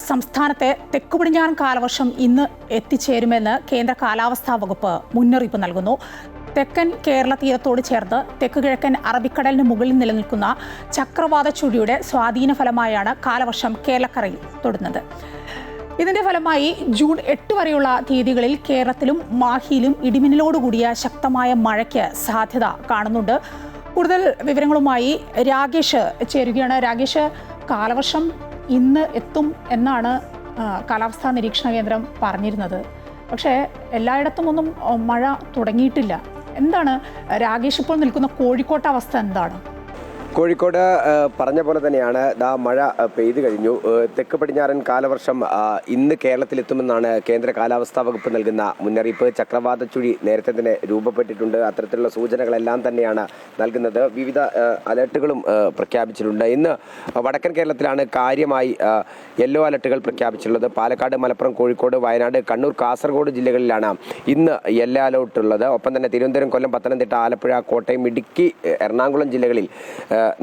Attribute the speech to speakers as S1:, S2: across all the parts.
S1: സംസ്ഥാനത്തെ തെക്കു പടിഞ്ഞാറൻ കാലവർഷം ഇന്ന് എത്തിച്ചേരുമെന്ന് കേന്ദ്ര കാലാവസ്ഥാ വകുപ്പ് മുന്നറിയിപ്പ് നൽകുന്നു. തെക്കൻ കേരള തീരത്തോട് ചേർന്ന് തെക്ക് കിഴക്കൻ അറബിക്കടലിന് മുകളിൽ നിലനിൽക്കുന്ന ചക്രവാത ചുഴിയുടെ സ്വാധീന ഫലമായാണ് കാലവർഷം കേരളക്കരയിൽ തൊടുന്നത്. ഇതിന്റെ ഫലമായി ജൂൺ 8 വരെയുള്ള തീയതികളിൽ കേരളത്തിലും മാഹിയിലും ഇടിമിന്നലോടുകൂടിയ ശക്തമായ മഴയ്ക്ക് സാധ്യത കാണുന്നുണ്ട്. കൂടുതൽ വിവരങ്ങളുമായി രാകേഷ് ചേരുകയാണ്. രാകേഷ്, കാലവർഷം ഇന്ന് എത്തും എന്നാണ് കാലാവസ്ഥാ നിരീക്ഷണ കേന്ദ്രം പറഞ്ഞിരുന്നത്. പക്ഷേ എല്ലായിടത്തും ഒന്നും മഴ തുടങ്ങിയിട്ടില്ല. എന്താണ് രാകേഷ് ഇപ്പോൾ നിൽക്കുന്ന കോഴിക്കോട്ടെ അവസ്ഥ എന്താണ്?
S2: കോഴിക്കോട് പറഞ്ഞ പോലെ തന്നെയാണ് മഴ പെയ്തു കഴിഞ്ഞു. തെക്ക് പടിഞ്ഞാറൻ കാലവർഷം ഇന്ന് കേരളത്തിലെത്തുമെന്നാണ് കേന്ദ്ര കാലാവസ്ഥാ വകുപ്പ് നൽകുന്ന മുന്നറിയിപ്പ്. ചക്രവാത ചുഴി നേരത്തെ തന്നെ രൂപപ്പെട്ടിട്ടുണ്ട്. അത്തരത്തിലുള്ള സൂചനകളെല്ലാം തന്നെയാണ് നൽകുന്നത്. വിവിധ അലർട്ടുകളും പ്രഖ്യാപിച്ചിട്ടുണ്ട്. ഇന്ന് വടക്കൻ കേരളത്തിലാണ് കാര്യമായി യെല്ലോ അലർട്ടുകൾ പ്രഖ്യാപിച്ചിട്ടുള്ളത്. പാലക്കാട്, മലപ്പുറം, കോഴിക്കോട്, വയനാട്, കണ്ണൂർ, കാസർഗോഡ് ജില്ലകളിലാണ് ഇന്ന് യെല്ലോ അലർട്ട് ഉള്ളത്. ഒപ്പം തന്നെ തിരുവനന്തപുരം, കൊല്ലം, പത്തനംതിട്ട, ആലപ്പുഴ, കോട്ടയം, ഇടുക്കി, എറണാകുളം ജില്ലകളിൽ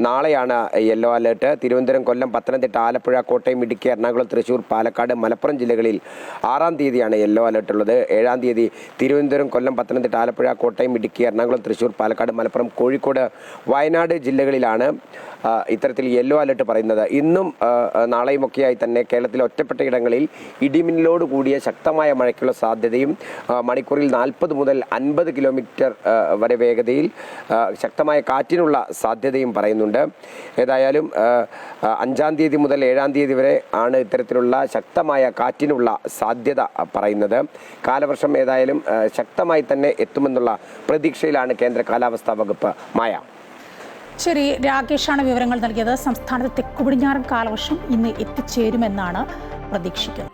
S2: നാളെയാണ് യെല്ലോ അലേർട്ട്. തിരുവനന്തപുരം, കൊല്ലം, പത്തനംതിട്ട, ആലപ്പുഴ, കോട്ടയം, ഇടുക്കി, എറണാകുളം, തൃശ്ശൂർ, പാലക്കാട്, മലപ്പുറം ജില്ലകളിൽ 6-ാം തീയതിയാണ് യെല്ലോ അലേർട്ട് ഉള്ളത്. 7-ാം തീയതി തിരുവനന്തപുരം, കൊല്ലം, പത്തനംതിട്ട, ആലപ്പുഴ, കോട്ടയം, ഇടുക്കി, എറണാകുളം, തൃശ്ശൂർ, പാലക്കാട്, മലപ്പുറം, കോഴിക്കോട്, വയനാട് ജില്ലകളിലാണ് ഇത്തരത്തിൽ യെല്ലോ അലേർട്ട് പറയുന്നത്. ഇന്നും നാളെയുമൊക്കെയായി തന്നെ കേരളത്തിലെ ഒറ്റപ്പെട്ട ഇടങ്ങളിൽ ഇടിമിന്നലോട് കൂടിയ ശക്തമായ മഴയ്ക്കുള്ള സാധ്യതയും മണിക്കൂറിൽ 40 മുതൽ 50 കിലോമീറ്റർ വരെ വേഗതയിൽ ശക്തമായ കാറ്റിനുള്ള സാധ്യതയും പറയുന്നുണ്ട്. ഏതായാലും 5-ാം തീയതി മുതൽ 7-ാം തീയതി വരെ ആണ് ഇത്തരത്തിലുള്ള ശക്തമായ കാറ്റിനുള്ള സാധ്യത പറയുന്നത്. കാലവർഷം ഏതായാലും ശക്തമായി തന്നെ എത്തുമെന്നുള്ള പ്രതീക്ഷയിലാണ് കേന്ദ്ര കാലാവസ്ഥാ വകുപ്പ്. മായ.
S1: ശരി, രാകേഷാണ് വിവരങ്ങൾ നൽകിയത്. സംസ്ഥാനത്ത് തെക്കു പടിഞ്ഞാറൻ കാലവർഷം ഇന്ന് എത്തിച്ചേരുമെന്നാണ് പ്രതീക്ഷിക്കുന്നത്.